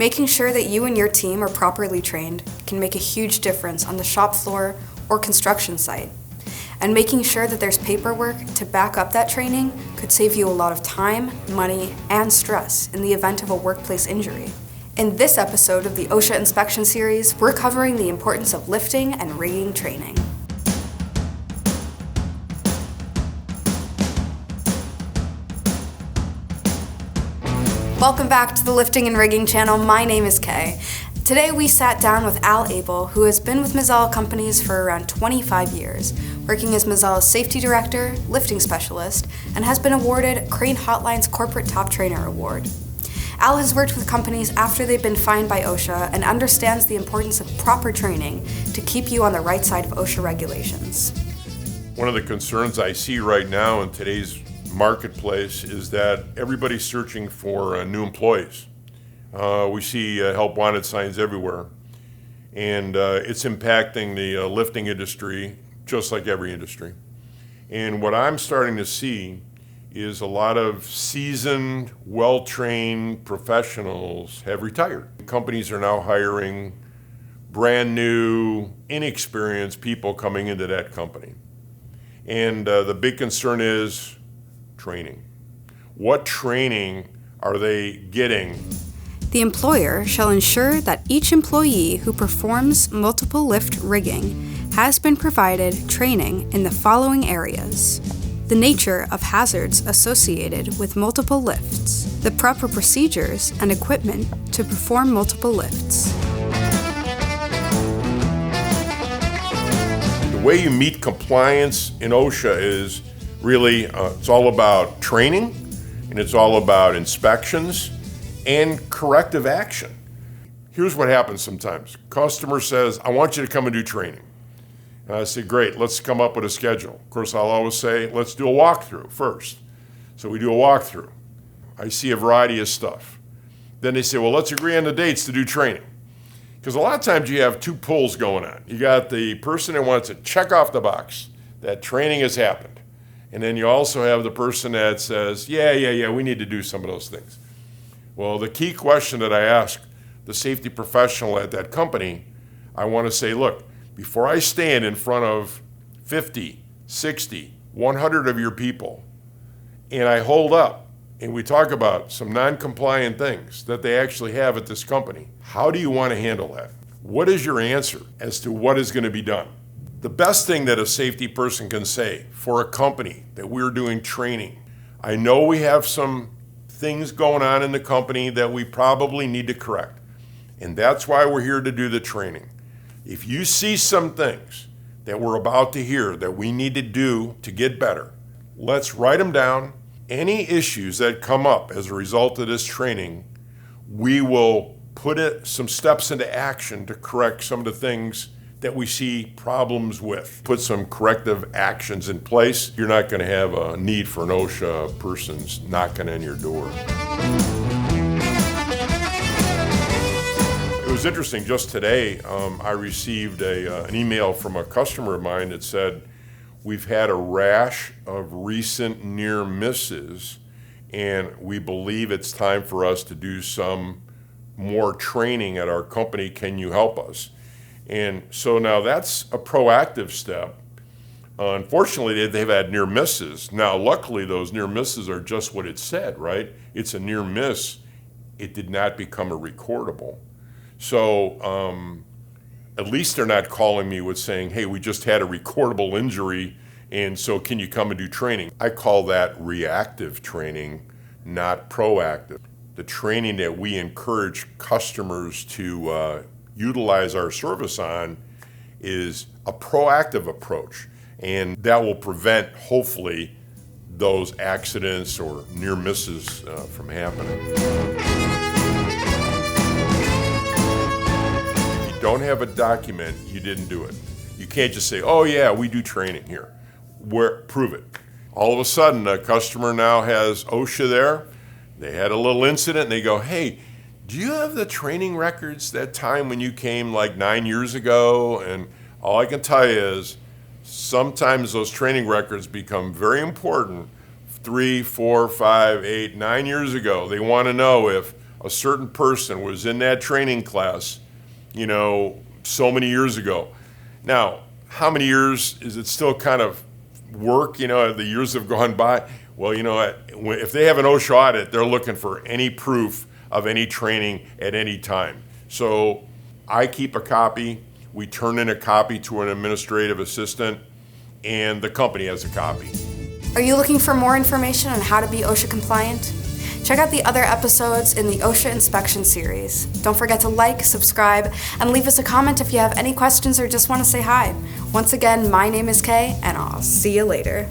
Making sure that you and your team are properly trained can make a huge difference on the shop floor or construction site. And making sure that there's paperwork to back up that training could save you a lot of time, money, and stress in the event of a workplace injury. In this episode of the OSHA Inspection Series, we're covering the importance of lifting and rigging training. Welcome back to the Lifting and Rigging channel. My name is Kay. Today we sat down with Abel, who has been with Mazzella Companies for around 25 years, working as Mazzella's safety director, lifting specialist, and has been awarded Crane Hotline's Corporate Top Trainer Award. Al has worked with companies after they've been fined by OSHA and understands the importance of proper training to keep you on the right side of OSHA regulations. One of the concerns I see right now in today's marketplace is that everybody's searching for new employees. We see help wanted signs everywhere, and it's impacting the lifting industry just like every industry. And what I'm starting to see is a lot of seasoned, well-trained professionals have retired. Companies are now hiring brand new, inexperienced people coming into that company. And the big concern is training. What training are they getting? The employer shall ensure that each employee who performs multiple lift rigging has been provided training in the following areas: the nature of hazards associated with multiple lifts, the proper procedures and equipment to perform multiple lifts. The way you meet compliance in OSHA is really, it's all about training, and it's all about inspections and corrective action. Here's what happens sometimes. Customer says, I want you to come and do training. And I say, great, let's come up with a schedule. Of course, I'll always say, let's do a walkthrough first. So we do a walkthrough. I see a variety of stuff. Then they say, well, let's agree on the dates to do training. Because a lot of times you have two pulls going on. You got the person that wants to check off the box that training has happened. And then you also have the person that says, yeah, we need to do some of those things. Well, the key question that I ask the safety professional at that company, I want to say, look, before I stand in front of 50, 60, 100 of your people, and I hold up, and we talk about some non-compliant things that they actually have at this company, how do you want to handle that? What is your answer as to what is going to be done? The best thing that a safety person can say for a company that we're doing training, I know we have some things going on in the company that we probably need to correct. And that's why we're here to do the training. If you see some things that we're about to hear that we need to do to get better, let's write them down. Any issues that come up as a result of this training, we will put some steps into action to correct some of the things that we see problems with. Put some corrective actions in place. You're not going to have a need for an OSHA person's knocking on your door. It was interesting, just today I received an email from a customer of mine that said, we've had a rash of recent near misses and we believe it's time for us to do some more training at our company. Can you help us? And so now that's a proactive step. Unfortunately, they've had near misses. Now, luckily, those near misses are just what it said, right? It's a near miss. It did not become a recordable. So at least they're not calling me with saying, hey, we just had a recordable injury, and so can you come and do training? I call that reactive training, not proactive. The training that we encourage customers to utilize our service on is a proactive approach, and that will prevent, hopefully, those accidents or near misses from happening. If you don't have a document, you didn't do it. You can't just say, oh yeah, we do training here. Prove it. All of a sudden, a customer now has OSHA there. They had a little incident and they go, hey, do you have the training records that time when you came like 9 years ago? And all I can tell you is sometimes those training records become very important 3, 4, 5, 8, 9 years ago. They want to know if a certain person was in that training class, so many years ago. Now, how many years is it still kind of work? The years have gone by. Well, if they have an OSHA audit, they're looking for any proof of any training at any time. So I keep a copy. We turn in a copy to an administrative assistant, and the company has a copy. Are you looking for more information on how to be OSHA compliant? Check out the other episodes in the OSHA Inspection Series. Don't forget to like, subscribe, and leave us a comment if you have any questions or just want to say hi. Once again, my name is Kay, and I'll see you later.